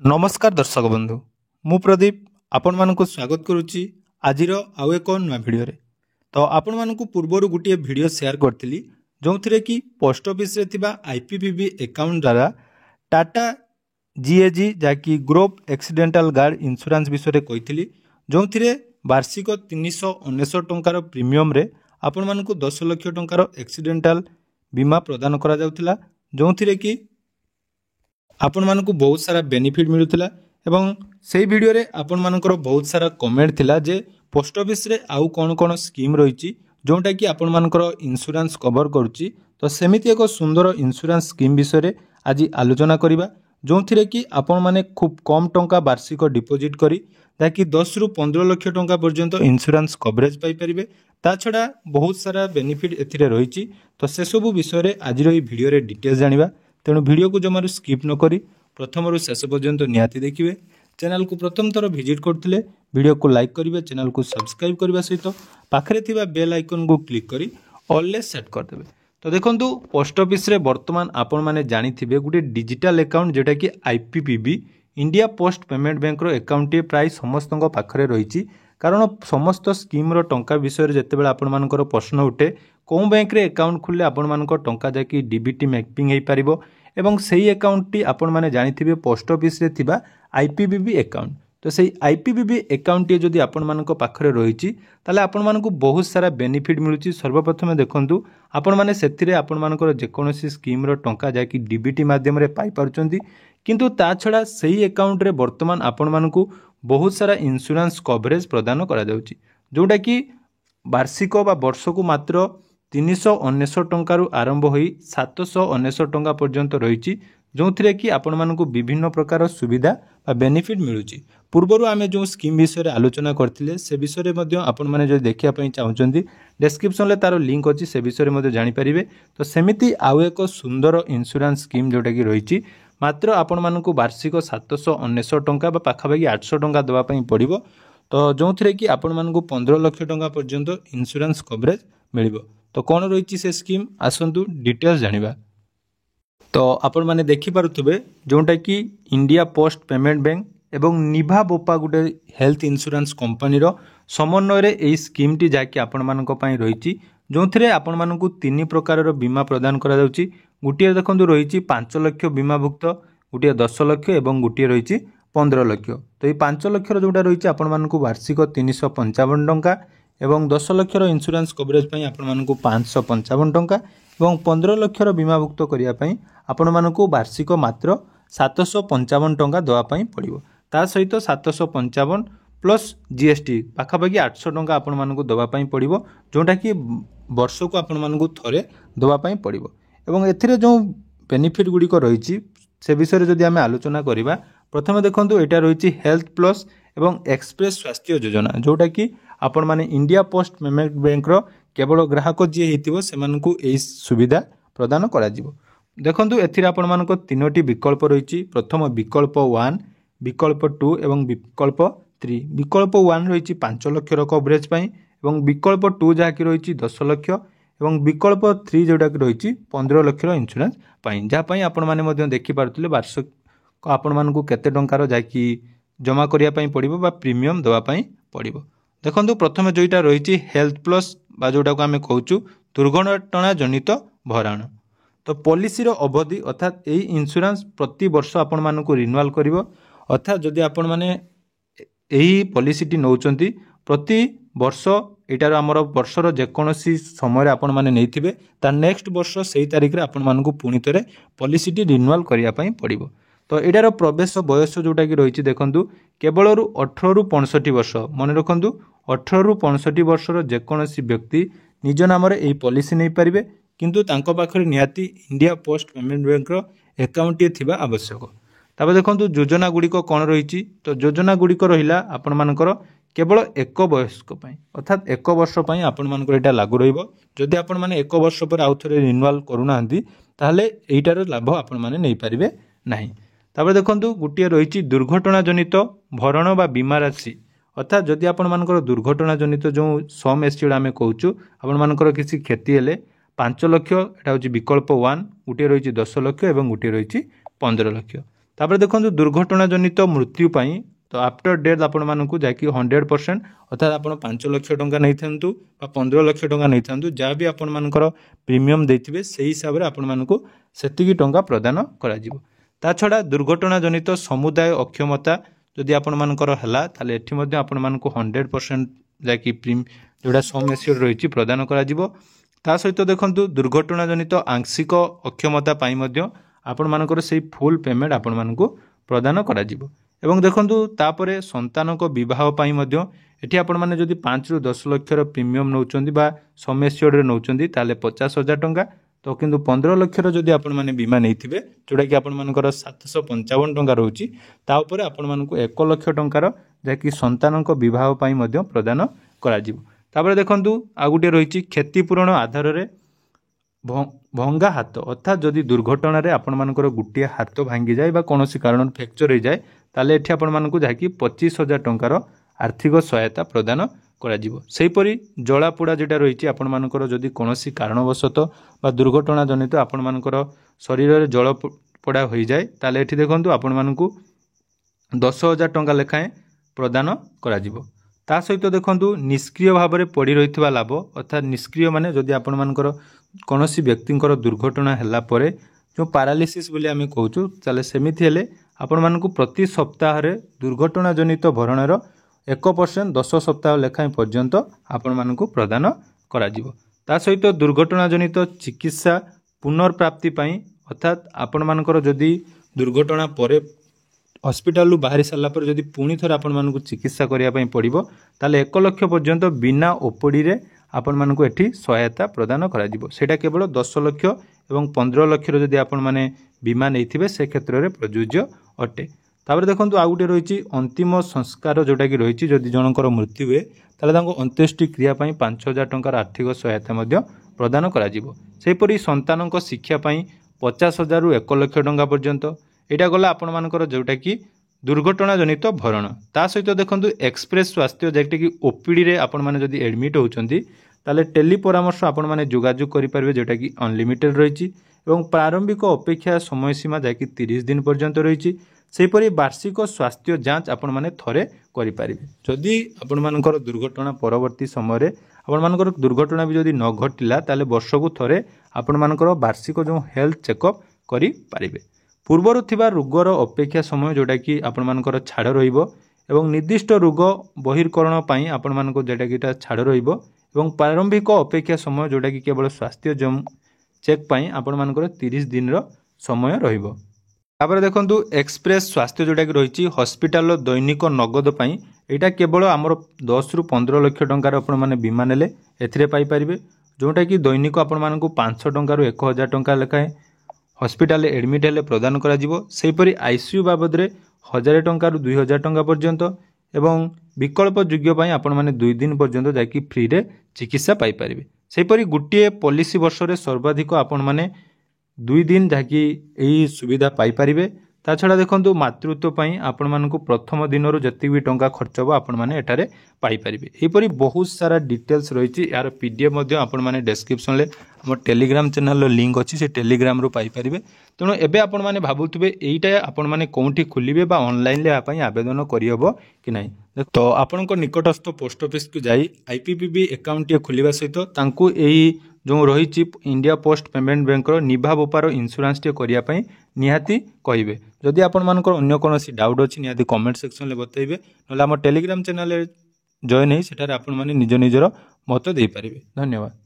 नमस्कार दर्शक बंधु मु प्रदीप आपण मानक स्वागत करुच्ची आज आउ एक नुआ भिडियो तो आपण मानक पूर्वर गोटे भिडियो शेयर करी जो थे कि पोस्ट ऑफिस रे थिबा आईपीपीबी अकाउंट द्वारा टाटा जीएजी जहाँकि ग्रुप एक्सीडेंटल गार्ड इंश्योरेंस विषय कही जो थे वार्षिक 399 टंकार प्रीमियम रे आपण मानक 10 लाख टंकार एक्सीडेंटल बीमा प्रदान करा जाउथिला जो थे कि आपण मानक बहुत सारा बेनिफिट मिलूला एवं से वीडियो रे आपण मानकर बहुत सारा कमेंट थिला जे पोस्ट ऑफिस रे आउ कौन कौन स्कीम रही जोटा कि आपण मानकर इंश्योरेंस कवर करुच्ची तो सेमिति एक सुंदर इंश्योरेंस स्कीम विषय आज आलोचना करबा जो थे कि आपण माने खूब कम टंका वार्षिक डिपोजिट करी ताकि 10 रु 15 लाख टंका पर्यंत इंश्योरेंस कवरेज पाई परिबे ता छड़ा बहुत सारा बेनिफिट एथिरे रही तो से सब विषय आज भिडियो रे डिटेल्स जानिबा तेणु वीडियो को जमार स्किप न करी प्रथम रु शेष पर्यंत निहाती देखिए चैनल को प्रथम थर विजिट करते वीडियो को लाइक करेंगे चैनल को सब्सक्राइब करने सहित पाखरे थिबा बेल आइकन को क्लिक करी ऑल सेट करदेवे। तो देखो पोस्ट ऑफिस रे वर्तमान आपण माने जानिथिबे गोटे डिजिटल अकाउंट जोटा कि IPPB India post payment bank रो अकाउंट प्राय समस्त पाखरे रही कारण समस्त स्कीम रो टंका विषय जितेबाला आपण मानकर प्रश्न उठे कौन बैंक रे अकाउंट खुले आपण मानकर टंका जाकि डीबीटी मैपिंग हो पारिबो एवं सही अकाउंट टी आपण माने जानिथिबे पोस्ट ऑफिस रे थिबा आईपीबीबी अकाउंट तो सही आईपीबीबी अकाउंट टी जदि आपण मानक पाखरे रहिछि ताले आपण मानकु बहुत सारा बेनिफिट मिलुछि। सर्वप्रथम देखंतु आपण माने सेथिरे आपण मानकर जेकोनोसी स्कीम रो टंका जाकि डीबीटी माध्यम रे पाई पारुचंती किंतु ता छडा सही अकाउंट रे वर्तमान आपण मानकु बहुत सारा इंश्योरेंस कवरेज प्रदान करा जाउछि जोटा कि वार्षिक बा वर्षकु मात्र 399 टंकारु आरंभ होई 799 टंका पर्यंत रही जो थे कि आपण मानकु विभिन्न प्रकार सुविधा बा बेनिफिट मिलुछि। पूर्वरु आमे जो स्कीम विषय आलोचना करथिले से विषय मध्ये आपण माने जो देखिया पई चाहुचंदी डिस्क्रिप्शन ले तार लिंक अछि से विषय मध्ये जानि परिबे। तो सेमिति आउ एक सुंदर इंश्योरेंस स्कीम जोटा कि रही मात्र आपण मानकु वार्षिक 799 टंका बा पाखापाखि 800 टंका दवा पई पड़िबो तो जो थे कि आपण मानकु 15 लाख टंका पर्यंत इंश्योरेंस कवरेज मिलिबो। तो कौन रही से स्कीम आसतु डिटेल्स जानिबा। तो आपण माने देखि पारुथबे जोटा कि इंडिया पोस्ट पेमेंट बैंक एवं निभा बोपा गुटे हेल्थ इंश्योरेंस कंपनी रो समन्वय रे एई स्कीम टी जाकि आपण मानक पई रही जो थे आपण मानकु 3 प्रकार रो बीमा प्रदान करा जाउची। गुटिए देखंतु रही 5 लाख बीमाभुक्त गुटिए 10 लाख एवं गुटिए रही 15 लाख। तो ये 5 लाख जोटा रही आपण मानकु वार्षिक 355 टंका एवं 10 लाख इंश्योरेंस कवरेज पई आपण मानकु 555 टंका एवं 15 लाख बीमाभुक्त करिया पई आपण मानकु वार्षिक मात्र 755 टंका दवा पई पड़िबो ता सहित 755 प्लस जीएसटी पाखापाखि 800 टंका आपण मानकु दवा पई पड़िबो जोटा कि वर्ष को आपण मानकु थरे दवा पई पड़िबो एवं एथिरे जो बेनिफिट गुडी को रही से विषय जदि आमे आलोचना करिबा प्रथम देखंतु एटा रही हेल्थ प्लस एवं एक्सप्रेस स्वास्थ्य योजना जोटा कि आपण माने इंडिया पोस्ट पेमेंट बैंक रो केवल ग्राहक जी हेतिबो सेमानकु एई सुविधा प्रदान करा जिवो। देखंतु एथिरे आपण मानको तीनोटी विकल्प रही प्रथम विकल्प 1 विकल्प 2 एवं विकल्प 3। विकल्प 1 रही 5 लाख रो कवरेज पई एवं विकल्प 2 जहा कि रही 10 लाख एवं विकल्प 3 जोटा कि रही 15 लाख रो इंश्योरेंस पई जहा पई आपण माने मध्ये देखि पारथुले वार्षिक आपण मानको केते टंकार जाकि जमा करिया पई पड़िबो बा प्रीमियम दवा पई पड़िबो। देखंतु प्रथम जोईटा रही हेल्थ प्लस बा जोटा को आमे कहूचु दुर्घटना जनित भरण। तो पॉलिसी रो अवधि अर्थात एई इंश्योरेंस प्रति वर्ष आपण मानकु रिन्यूअल करिवो अर्थात जदि आपण माने एही पॉलिसी टी नौचंती प्रति वर्ष एटार हमर वर्षर जेकोनोसी समय आपण माने नेथिबे ता नेक्स्ट वर्ष सेही तारिख रे आपण मानकु पुनी तरे पॉलिसी टी रिन्यूअल करिया पई पड़िबो। तो एटार प्रवेश बयस जोटा कि रही देखंतु केवल 18 रु 65 वर्ष मन रखंतु 18 रु 65 वर्षर जेकोनोसी व्यक्ति निज नाम रे एही पॉलिसी नै परिबे किंतु तांको पाखरे निहाती इंडिया पोस्ट पेमेंट बैंक रो अकाउंट टी थिबा आवश्यक। तबे देखंतु योजना गुडी को कोन रही तो योजना गुडी को रहिला आपण मानकर केवल एक वयस्क पई अर्थात 1 वर्ष पई आपण मानकर एटा लागू रहइबो। जदि आपण माने 1 वर्ष पर आउ थरे रिन्यूअल करू नांती ताहले एटार लाभ आपण माने नै परिबे नाही। तबे देखंतु गुटिए रही दुर्घटना जनित भरण बा बीमा राशि अर्थात जदि आपण मानकर दुर्घटना जनित जो सम एस्टिड आमे कहूचु आपण मानकर किसी क्षति हेले 5 लाख एटा होची विकल्प 1 गुटिए रही 10 लाख एवं गुटिए रही 15 लाख। तापर देखो दुर्घटना जनित मृत्यु पाई तो आफ्टर डेथ आपण मानक जैक 100% अर्थात आप 5 लाख टंका नहीं था 15 लाख टंका नहीं था जहाँ भी आपण मानकर प्रीमियम देते से हिसाब से आपण मानक सेतिकी टंका प्रदान करा जिवो। ता छड़ा दुर्घटना जनित समुदाय अक्षमता जदि आपण मानकर हला ताले एठी मध्ये आपण मानक 100% जैक जोड़ा सम एश्योर्ड रही प्रदान करा जिवो। ता सहित देखंतु दुर्घटना जनित आंशिक अक्षमता पाई मध्ये आपण मानकर से फुल पेमेंट आपण मानक प्रदान करा जिवो। एवं देखंतु तापरे संतानक विवाह पाई मध्ये एठी आपण माने जदि 5 रु 10 लाख रो प्रीमियम नउचंदी बा सम एश्योर्ड रे नउचंदी ताले 50,000 टंका तो किंतु 15 लाख रो जदि आपण माने बीमा नैथिबे जोटा कि आपण मानकर 755 टंका रहउची ता ऊपर आपण मानक 1 लाख टंकार जेकि संतानक विवाह पाई मध्ये प्रदान करा जिवो। तापर देखंतु आ गुटे रहिची क्षतिपूरण आधार रे भंगा हाथ अर्थात जदि दुर्घटना रे आपण मानकर गुटिया हाथ भांगी जाए बा कोनोसी कारण फ्रैक्चर हो जाए ताले एठी आपण मानकु जाकी 25,000 टंकार आर्थिक सहायता प्रदान करा जिवो। सेहीपरि जलापोड़ा जेटा रही आपण मानकर जदि कोनोसी कारणवशत बा दुर्घटना जनित आपण मानकर शरीर रे जलापोड़ा हो जाए ताले एठी देखंतु आपण मानकु 10,000 टंका लेखाएं प्रदान करा जिवो। ता सहित देखंतु निष्क्रिय भाव में पड़ी रही लाभ अर्थात निष्क्रिय माने जदि आपण मानकर कोनोसी व्यक्तिंकर दुर्घटना हैला परे जो पैरालिसिस बोली आमे कहूचु ताले सेमिथि हेले आपण मानकु प्रति सप्ताह रे दुर्घटना जनित भरणर 1% 10 सप्ताह लेखाएं पर्यंत आपण मानकु प्रदान करा जिवो। ता सहित दुर्घटना जनित चिकित्सा पुनर्प्राप्ति पाई अर्थात आपण मानकर जदि दुर्घटना परे हॉस्पिटल बाहरी सारा पर जदि पुणी थर आपण मानकु चिकित्सा करिया पई पड़िबो ताले 1 लाख पर्यंत बिना ओपीडी रे आपण मानकु एठी सहायता प्रदान करा जिवो। सेटा केवल 10 लाख एवं 15 लाख रो जदि आपण माने बीमा नैथिबे से क्षेत्र रे प्रयोज्य अटे। तापर देखंतु आ गुटे रहिची अंतिम संस्कार जोटा कि रहिची जदि जनकर मृत्यु हुए ताले तांको अंत्येष्टि क्रिया पई 5,000 टंकार आर्थिक सहायता मध्ये प्रदान करा जिवो। सेहीपरि संतानक शिक्षा पई 50,000 रु 1 लाख टंका पर्यंत एटा गला आपण मानकर जोटा कि दुर्घटना जनित भरण। ता सहित देखंतु एक्सप्रेस स्वास्थ्य जेटा कि ओपीडी रे आपण माने जदि एडमिट होउचंदी ताले टेली परामर्श आपण माने जोगाजोग करि परिबे जोटा कि अनलिमिटेड रहिची एवं प्रारंभिक अपेक्षा समय सीमा जाकि 30 दिन पर्यंत रहिची। सेहीपरि वार्षिक स्वास्थ्य जांच आपण माने थरे करि परिबे जदि आपण मानकर दुर्घटना परवर्ती समय रे आपण मानकर दुर्घटना भी जदि न घटिला ताले वर्षकु थरे आपण मानकर वार्षिक जो हेल्थ चेकअप करि परिबे। पूर्वर थिबा रोगर अपेक्षा समय जोटा कि आपण मानकर छाड़ रहिबो एवं निर्दिष्ट रोग बहिर्करण पाई आपण मानकर जेटा कि छाड़ रहिबो एवं प्रारंभिक अपेक्षा समय जोटा कि केवल स्वास्थ्य चेक पाई आपण मानकर 30 दिन रो समय रहिबो। तापर देखंतु एक्सप्रेस स्वास्थ्य जोटा कि रहिची हॉस्पिटल दैनिक नगद पाई एटा केवल हमर 10 रु 15 लाख टंकार आपण माने बीमा नेले एथिरे पाई परिबे जोटा कि दैनिक आपण मानकु 500 टंका रु 1000 टंका लेखाए हॉस्पिटल एडमिट हेले प्रदान करा जिवो। सेहीपरि आईसीयू बाबद रे 1000 टंका रु 2000 टंका पर्यंत एवं विकल्प योग्य पाई आपण माने 2 दिन पर्यंत जाकि फ्री रे चिकित्सा पाई परिबे। सेहीपरि गुटिए पॉलिसी वर्ष रे सर्वाधिक आपण माने 2 दिन जाकि एही सुविधा पाई परिबे। ता छड़ा देखंतु मातृत्व पाई आपण मानकु प्रथम दिन रो जति भी टंका खर्च हो आपण माने एटारे पाई परिबे। एपरि बहुत सारा डिटेल्स रहिछि यार पीडीएफ मध्ये आपण माने डिस्क्रिप्शन ले हमर टेलीग्राम चैनल रो लिंक अछि से टेलीग्राम रो पाई परिबे। तेणु एबे आपण माने भाबुथबे एईटा आपण माने कोउठी खुलिबे बा ऑनलाइन ले आ पई आवेदन करियबो कि नाही। तो आपनको निकटस्थ पोस्ट ऑफिस को जाई आईपीपीबी अकाउंट खोलिबा सहित तांकु एही जो रही इंडिया पोस्ट पेमेंट बैंक निभा बोपार इंश्योरेंस टे करिया पई निहाती कहिबे। जदि आपण मानकर अन्य कोनोसी डाउट अछि निहाती कमेंट सेक्शन ले बतैबे नला हमर टेलीग्राम चैनल जॉइन हे सेटारे आपण माने निज निजर मत देई परिबे। धन्यवाद।